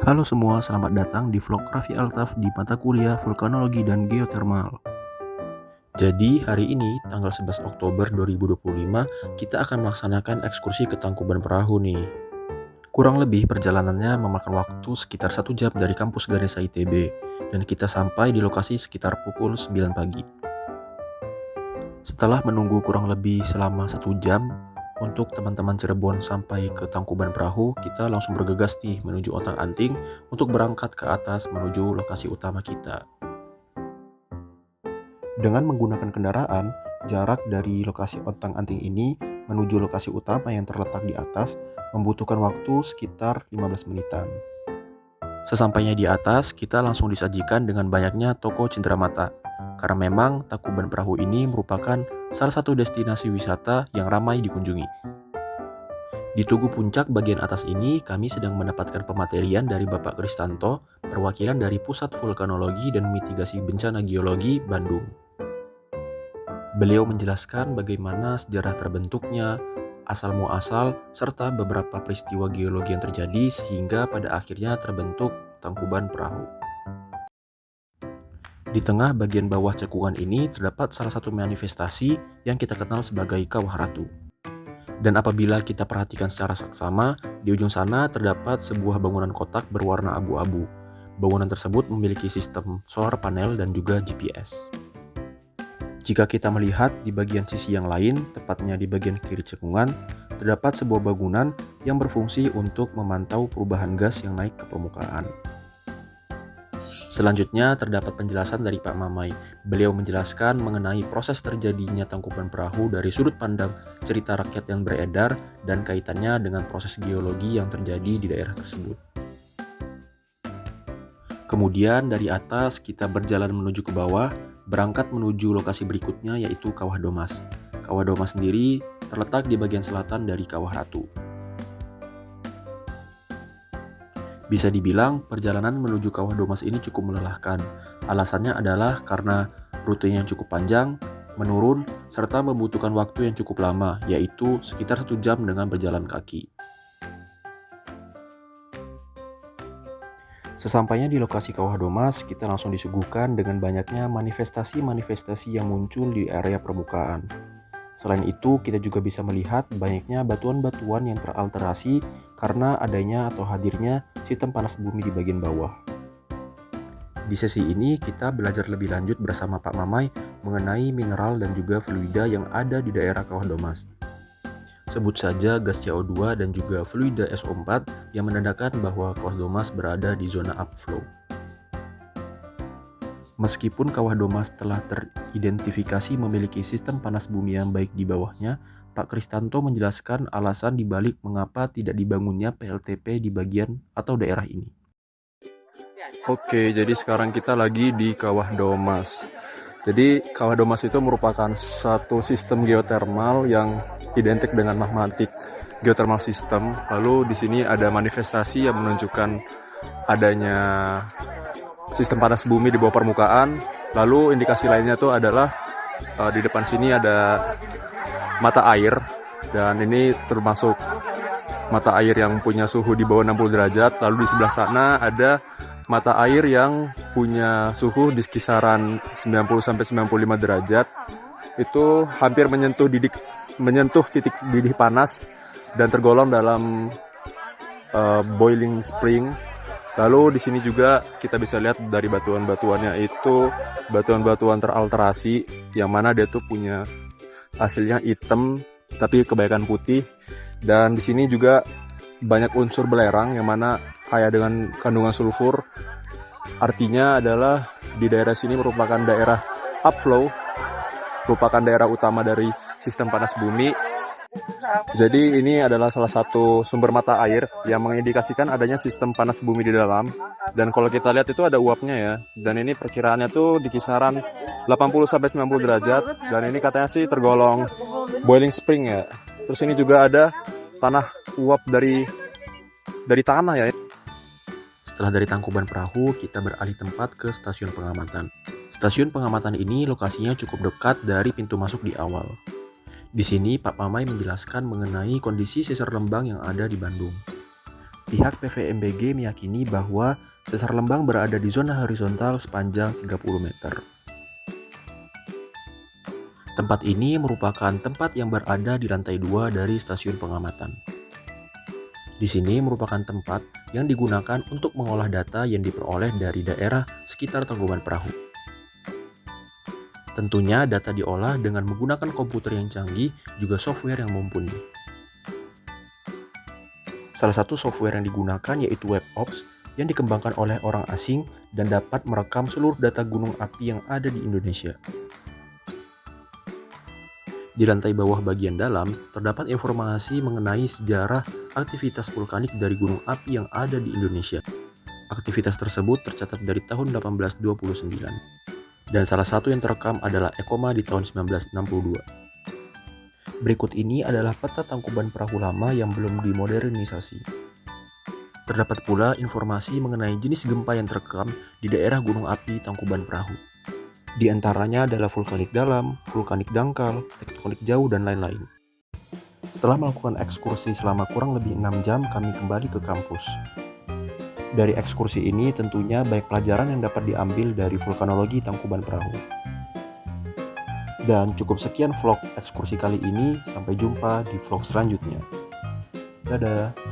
Halo semua, selamat datang di vlog Raffi Altaf di mata kuliah Vulkanologi dan Geothermal. Jadi hari ini, tanggal 11 Oktober 2025, kita akan melaksanakan ekskursi ke Tangkuban Perahu nih. Kurang lebih perjalanannya memakan waktu sekitar 1 jam dari kampus Ganesha ITB, dan kita sampai di lokasi sekitar pukul 9 pagi. Setelah menunggu kurang lebih selama 1 jam, untuk teman-teman Cirebon sampai ke Tangkuban Perahu, kita langsung bergegas nih menuju Ontang-Anting untuk berangkat ke atas menuju lokasi utama kita. Dengan menggunakan kendaraan, jarak dari lokasi Ontang-Anting ini menuju lokasi utama yang terletak di atas membutuhkan waktu sekitar 15 menitan. Sesampainya di atas, kita langsung disajikan dengan banyaknya toko cenderamata, karena memang Tangkuban Perahu ini merupakan salah satu destinasi wisata yang ramai dikunjungi. Di Tugu Puncak bagian atas ini, kami sedang mendapatkan pematerian dari Bapak Kristanto, perwakilan dari Pusat Vulkanologi dan Mitigasi Bencana Geologi, Bandung. Beliau menjelaskan bagaimana sejarah terbentuknya, asal-muasal, serta beberapa peristiwa geologi yang terjadi sehingga pada akhirnya terbentuk Tangkuban Perahu. Di tengah bagian bawah cekungan ini terdapat salah satu manifestasi yang kita kenal sebagai Kawah Ratu. Dan apabila kita perhatikan secara seksama, di ujung sana terdapat sebuah bangunan kotak berwarna abu-abu. Bangunan tersebut memiliki sistem solar panel dan juga GPS. Jika kita melihat di bagian sisi yang lain, tepatnya di bagian kiri cekungan, terdapat sebuah bangunan yang berfungsi untuk memantau perubahan gas yang naik ke permukaan. Selanjutnya terdapat penjelasan dari Pak Mamai. Beliau menjelaskan mengenai proses terjadinya Tangkuban Perahu dari sudut pandang cerita rakyat yang beredar dan kaitannya dengan proses geologi yang terjadi di daerah tersebut. Kemudian dari atas kita berjalan menuju ke bawah, berangkat menuju lokasi berikutnya yaitu Kawah Domas. Kawah Domas sendiri terletak di bagian selatan dari Kawah Ratu. Bisa dibilang perjalanan menuju Kawah Domas ini cukup melelahkan. Alasannya adalah karena rutenya yang cukup panjang, menurun, serta membutuhkan waktu yang cukup lama, yaitu sekitar 1 jam dengan berjalan kaki. Sesampainya di lokasi Kawah Domas, kita langsung disuguhkan dengan banyaknya manifestasi-manifestasi yang muncul di area permukaan. Selain itu, kita juga bisa melihat banyaknya batuan-batuan yang teralterasi karena adanya atau hadirnya sistem panas bumi di bagian bawah. Di sesi ini, kita belajar lebih lanjut bersama Pak Mamai mengenai mineral dan juga fluida yang ada di daerah Kawah Domas. Sebut saja gas CO2 dan juga fluida SO4 yang menandakan bahwa Kawah Domas berada di zona upflow. Meskipun Kawah Domas telah teridentifikasi memiliki sistem panas bumi yang baik di bawahnya, Pak Kristanto menjelaskan alasan dibalik mengapa tidak dibangunnya PLTP di bagian atau daerah ini. Oke, jadi sekarang kita lagi di Kawah Domas. Jadi Kawah Domas itu merupakan satu sistem geothermal yang identik dengan magmatic geothermal system. Lalu di sini ada manifestasi yang menunjukkan adanya sistem panas bumi di bawah permukaan. Lalu indikasi lainnya itu adalah di depan sini ada mata air, dan ini termasuk mata air yang punya suhu di bawah 60 derajat. Lalu di sebelah sana ada mata air yang punya suhu di kisaran 90-95 derajat. Itu hampir menyentuh titik didih panas dan tergolong dalam boiling spring. Lalu di sini juga kita bisa lihat dari batuan-batuannya itu batuan-batuan teralterasi yang mana dia tuh punya hasilnya hitam tapi kebanyakan putih. Dan di sini juga banyak unsur belerang yang mana kaya dengan kandungan sulfur. Artinya adalah di daerah sini merupakan daerah upflow, merupakan daerah utama dari sistem panas bumi. Jadi ini adalah salah satu sumber mata air yang mengindikasikan adanya sistem panas bumi di dalam. Dan kalau kita lihat itu ada uapnya ya. Dan ini perkiraannya tuh di kisaran 80-90 derajat. Dan ini katanya sih tergolong boiling spring ya. Terus ini juga ada tanah uap dari tanah ya. Setelah dari Tangkuban Perahu, kita beralih tempat ke stasiun pengamatan. Stasiun pengamatan ini lokasinya cukup dekat dari pintu masuk di awal. Di sini Pak Mamai menjelaskan mengenai kondisi sesar lembang yang ada di Bandung. Pihak PVMBG meyakini bahwa sesar Lembang berada di zona horizontal sepanjang 30 meter. Tempat ini merupakan tempat yang berada di lantai 2 dari stasiun pengamatan. Di sini merupakan tempat yang digunakan untuk mengolah data yang diperoleh dari daerah sekitar Tangkuban Perahu. Tentunya data diolah dengan menggunakan komputer yang canggih, juga software yang mumpuni. Salah satu software yang digunakan yaitu WebOps yang dikembangkan oleh orang asing dan dapat merekam seluruh data gunung api yang ada di Indonesia. Di lantai bawah bagian dalam, terdapat informasi mengenai sejarah aktivitas vulkanik dari gunung api yang ada di Indonesia. Aktivitas tersebut tercatat dari tahun 1829. Dan salah satu yang terekam adalah Ekoma di tahun 1962. Berikut ini adalah peta Tangkuban Perahu lama yang belum dimodernisasi. Terdapat pula informasi mengenai jenis gempa yang terekam di daerah gunung api Tangkuban Perahu. Di antaranya adalah vulkanik dalam, vulkanik dangkal, tektonik jauh, dan lain-lain. Setelah melakukan ekskursi selama kurang lebih 6 jam, kami kembali ke kampus. Dari ekskursi ini tentunya banyak pelajaran yang dapat diambil dari vulkanologi Tangkuban Perahu. Dan cukup sekian vlog ekskursi kali ini, sampai jumpa di vlog selanjutnya. Dadah!